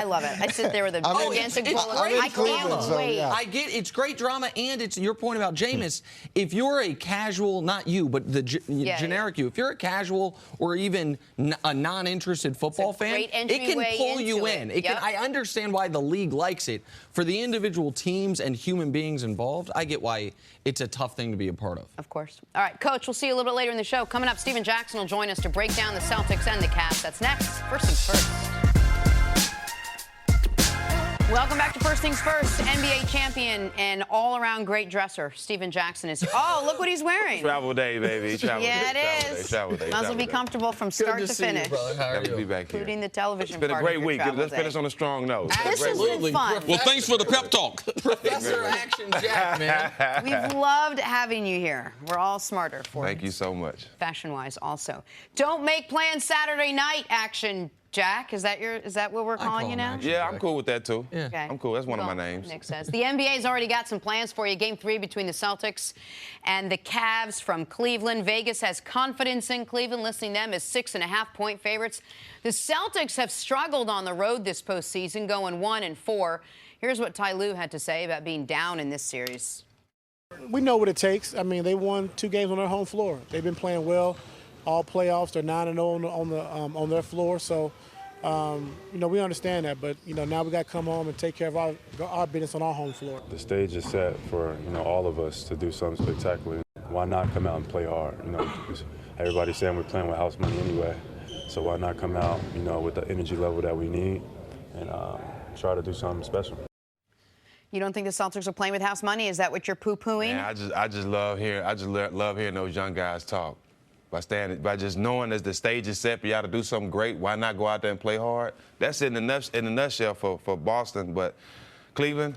love it. I sit there with a gigantic bowl of I can't wait. Yeah. I get it's great drama, and it's your point about Jameis. If you're a casual, not you, but the generic you, if you're a casual or even a non-interested football fan, it can pull you in. I understand why the league likes it. For the individual teams and human beings involved, I get why it's a tough thing to be a part of. Of course. All right, Coach, we'll see you a little bit later in the show. Coming up, Steven Jackson will join us to break down the Celtics and the Cavs. That's next. First things first. Welcome back to First Things First. NBA champion and all-around great dresser, Steven Jackson is here. Oh, look what he's wearing. Travel day, baby. Travel it is. Travel day. Might as well be comfortable from start to finish. How are you? Be back here. Including the television It's been a part of great your week. travel Let's day. finish on a strong note. This has been fun. Well, thanks for the pep talk. Professor Action Jack, man. We've loved having you here. We're all smarter for it. Thank you so much. Fashion-wise also. Don't make plans Saturday night, Action Jack. Is that what we're calling you now? Yeah, I'm cool with that, too. Yeah. Okay. I'm cool. That's one of Well, my names. Nick says. The NBA's already got some plans for you. Game 3 between the Celtics and the Cavs from Cleveland. Vegas has confidence in Cleveland, listing them as 6.5-point favorites. The Celtics have struggled on the road this postseason, going 1-4. Here's what Ty Lue had to say about being down in this series. We know what it takes. I mean, they won 2 games on their home floor. They've been playing well all playoffs. They're 9-0 on their floor. So, we understand that. But, now we got to come home and take care of our business on our home floor. The stage is set for, all of us to do something spectacular. Why not come out and play hard? Everybody's saying we're playing with house money anyway. So why not come out, with the energy level that we need and try to do something special. You don't think the Celtics are playing with house money? Is that what you're poo-pooing? Man, I just love hearing those young guys talk. by just knowing that the stage is set for y'all to do something great. Why not go out there and play hard? That's it in a nutshell for Boston. But Cleveland,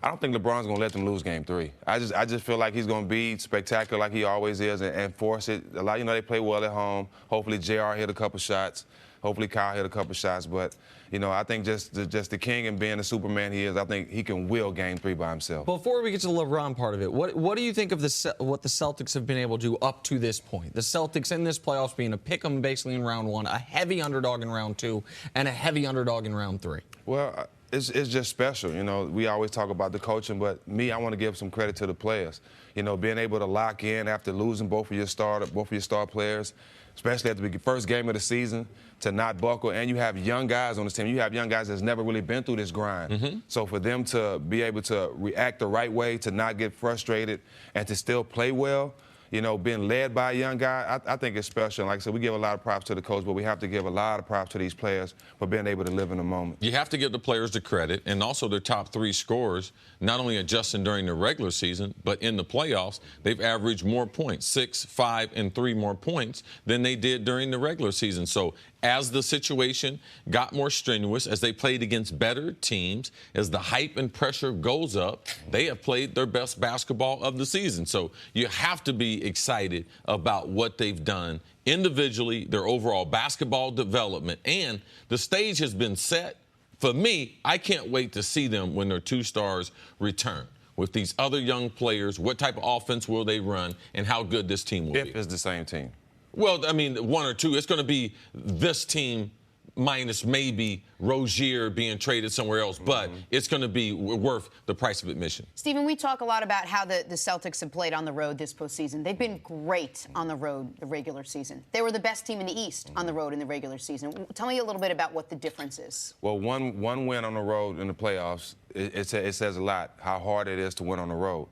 I don't think LeBron's going to let them lose Game 3. I just feel like he's going to be spectacular like he always is and force it. A lot, they play well at home. Hopefully JR hit a couple shots. Hopefully Kyle hit a couple shots. But, I think just the king and being the Superman he is, I think he can will Game 3 by himself. Before we get to the LeBron part of it, what do you think of what the Celtics have been able to do up to this point? The Celtics in this playoffs being a pick-em basically in round 1, a heavy underdog in round 2, and a heavy underdog in round 3. Well, it's just special. We always talk about the coaching, but I want to give some credit to the players. Being able to lock in after losing both of your star players, especially at the first game of the season, to not buckle. And you have young guys on this team. You have young guys that's never really been through this grind. So for them to be able to react the right way, to not get frustrated, and to still play well, being led by a young guy, I think it's special. And like I said, we give a lot of props to the coach, but we have to give a lot of props to these players for being able to live in the moment. You have to give the players the credit, and also their top 3 scorers, not only adjusting during the regular season, but in the playoffs, they've averaged more points, 6, 5, and 3 more points than they did during the regular season. So as the situation got more strenuous, as they played against better teams, as the hype and pressure goes up, they have played their best basketball of the season. So you have to be excited about what they've done individually, their overall basketball development, and the stage has been set. For me, I can't wait to see them when their 2 stars return. With these other young players, what type of offense will they run, and how good this team will be? If it's the same team. Well, 1 or 2. It's going to be this team minus maybe Rozier being traded somewhere else, but it's going to be worth the price of admission. Stephen, we talk a lot about how the Celtics have played on the road this postseason. They've been great on the road the regular season. They were the best team in the East on the road in the regular season. Tell me a little bit about what the difference is. Well, one win on the road in the playoffs, it says a lot how hard it is to win on the road.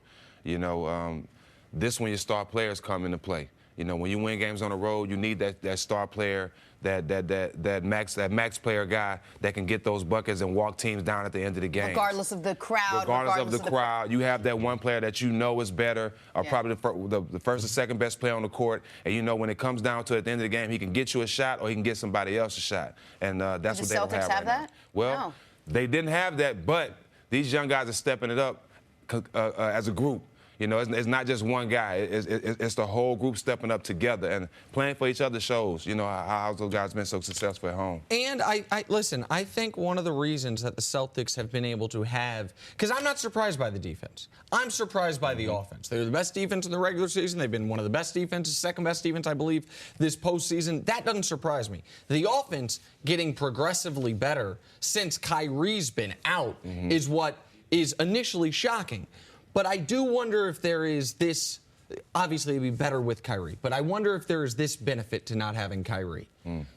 This when your star players come into play. When you win games on the road, you need that star player, that max player guy that can get those buckets and walk teams down at the end of the game. Regardless of the crowd. Regardless of the crowd, you have that one player that is better, or probably the first or second best player on the court, and when it comes down to it at the end of the game, he can get you a shot or he can get somebody else a shot, and that's what they don't have right now. Well, they didn't have that, but these young guys are stepping it up as a group. It's not just one guy. It's the whole group stepping up together and playing for each other shows, how those guys have been so successful at home. And listen, I think one of the reasons that the Celtics have been able to have, because I'm not surprised by the defense. I'm surprised by the offense. They were the best defense in the regular season. They've been one of the best defenses, second best defense, I believe, this postseason. That doesn't surprise me. The offense getting progressively better since Kyrie's been out is what is initially shocking. But I do wonder if there is this, obviously it'd be better with Kyrie, but I wonder if there is this benefit to not having Kyrie.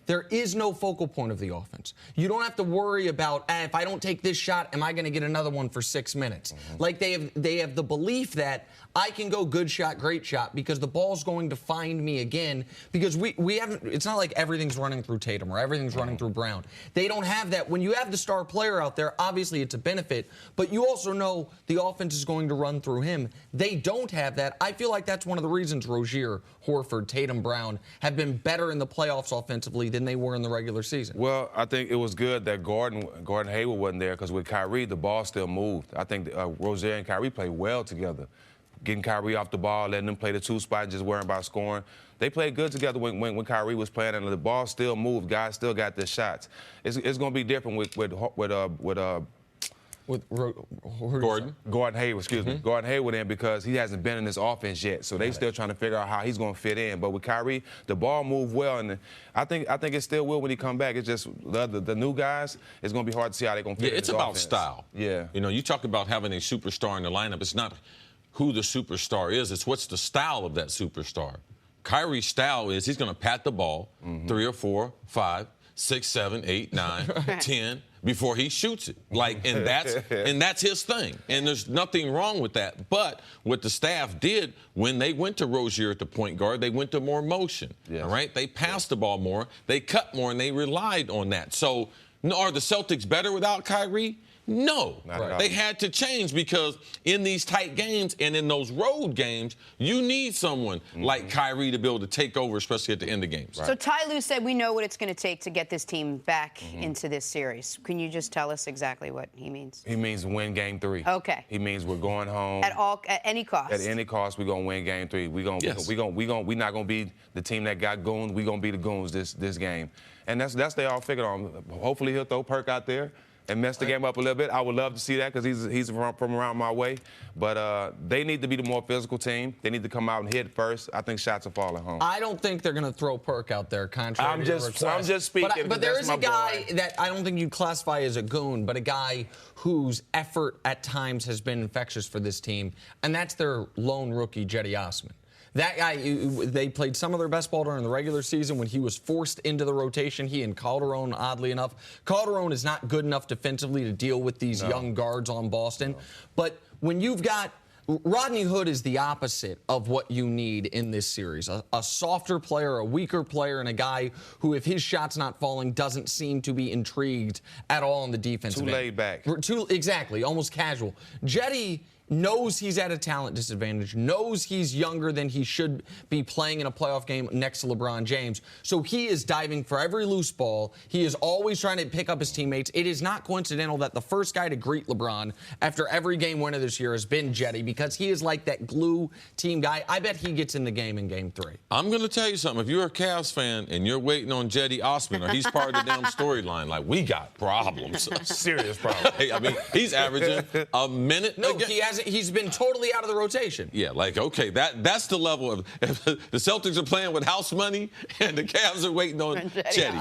There is no focal point of the offense. You don't have to worry about, if I don't take this shot, am I going to get another one for 6 minutes? Like they have the belief that I can go good shot, great shot, because the ball's going to find me again, because we haven't, it's not like everything's running through Tatum or everything's running through Brown. They don't have that. When you have the star player out there, obviously it's a benefit, but you also know the offense is going to run through him. They don't have that. I feel like that's one of the reasons Rozier, Horford, Tatum, Brown have been better in the playoffs offensively than they were in the regular season. Well, I think it was good that Gordon Hayward wasn't there, because with Kyrie, the ball still moved. I think Rozier and Kyrie played well together. Getting Kyrie off the ball, letting them play the 2 spot, and just worrying about scoring. They played good together when Kyrie was playing, and the ball still moved. Guys still got their shots. It's going to be different with Gordon Hayward, excuse me. Gordon Hayward in, because he hasn't been in this offense yet, so they still trying to figure out how he's going to fit in. But with Kyrie, the ball moved well, and I think it still will when he come back. It's just the new guys, it's going to be hard to see how they're going to fit in it's this about offense. style. Yeah. You talk about having a superstar in the lineup. It's not who the superstar is. It's what's the style of that superstar. Kyrie's style is he's going to pat the ball 3 or 4, 5, 6, 7, 8, 9, 10 before he shoots it. And that's his thing. And there's nothing wrong with that. But what the staff did when they went to Rozier at the point guard, they went to more motion. Yes. All right? They passed the ball more, they cut more, and they relied on that. So are the Celtics better without Kyrie? No. Not at all. They had to change because in these tight games and in those road games, you need someone like Kyrie to be able to take over, especially at the end of games. So Ty Lue said we know what it's going to take to get this team back into this series. Can you just tell us exactly what he means? He means win game 3. Okay. He means we're going home. At any cost. At any cost, we're gonna win game 3. We're not gonna be the team that got goons. We're gonna be the goons this game. And that's they all figured on. Hopefully he'll throw Perk out there and mess the game up a little bit. I would love to see that because he's from around my way. But they need to be the more physical team. They need to come out and hit first. I think shots will fall at home. I don't think they're going to throw Perk out there, contrary to your request. I'm just speaking. But there is a guy boy. that I don't think you'd classify as a goon, but a guy whose effort at times has been infectious for this team, and that's their lone rookie, Jetty Osman. That guy, they played some of their best ball during the regular season when he was forced into the rotation. He and Calderon, oddly enough. Calderon is not good enough defensively to deal with these young guards on Boston. But when you've got Rodney Hood is the opposite of what you need in this series. A softer player, a weaker player, and a guy who, if his shot's not falling, doesn't seem to be intrigued at all on the defensive end. Too laid back. Exactly, almost casual. Jetty knows he's at a talent disadvantage, knows he's younger than he should be playing in a playoff game next to LeBron James. So he is diving for every loose ball. He is always trying to pick up his teammates. It is not coincidental that the first guy to greet LeBron after every game winner this year has been Jetty because he is like that glue team guy. I bet he gets in the game in game 3. I'm going to tell you something. If you're a Cavs fan and you're waiting on Jetty Osman or he's part of the damn storyline, like, we got problems. Serious problem. I mean, he's averaging a minute. No, he hasn't. He's been totally out of the rotation. Yeah, like, okay, that's the level of if the Celtics are playing with house money and the Cavs are waiting on Jetty.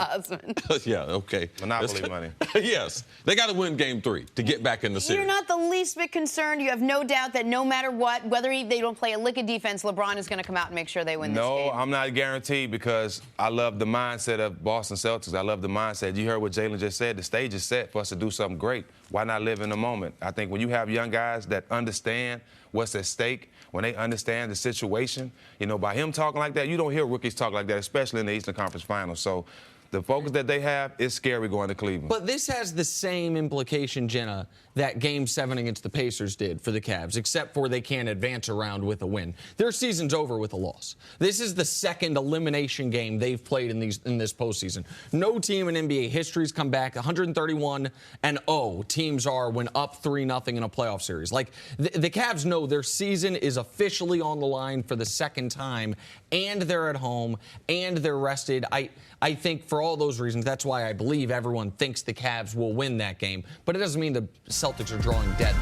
Yeah, okay. Monopoly money. Yes. They got to win game 3 to get back in the series. You're not the least bit concerned. You have no doubt that no matter what, whether they don't play a lick of defense, LeBron is going to come out and make sure they win this game. No, I'm not guaranteed because I love the mindset of Boston Celtics. I love the mindset. You heard what Jalen just said. The stage is set for us to do something great. Why not live in the moment? I think when you have young guys that understand what's at stake, when they understand the situation, by him talking like that, you don't hear rookies talk like that, especially in the Eastern Conference Finals. So the focus that they have is scary going to Cleveland. But this has the same implication, Jenna, that Game 7 against the Pacers did for the Cavs, except for they can't advance around with a win. Their season's over with a loss. This is the second elimination game they've played in this postseason. No team in NBA history's come back 131-0. Teams are when up 3-0 in a playoff series. Like, the Cavs know their season is officially on the line for the second time, and they're at home, and they're rested. I think for all those reasons, that's why I believe everyone thinks the Cavs will win that game. But it doesn't mean the Celtics are drawing dead.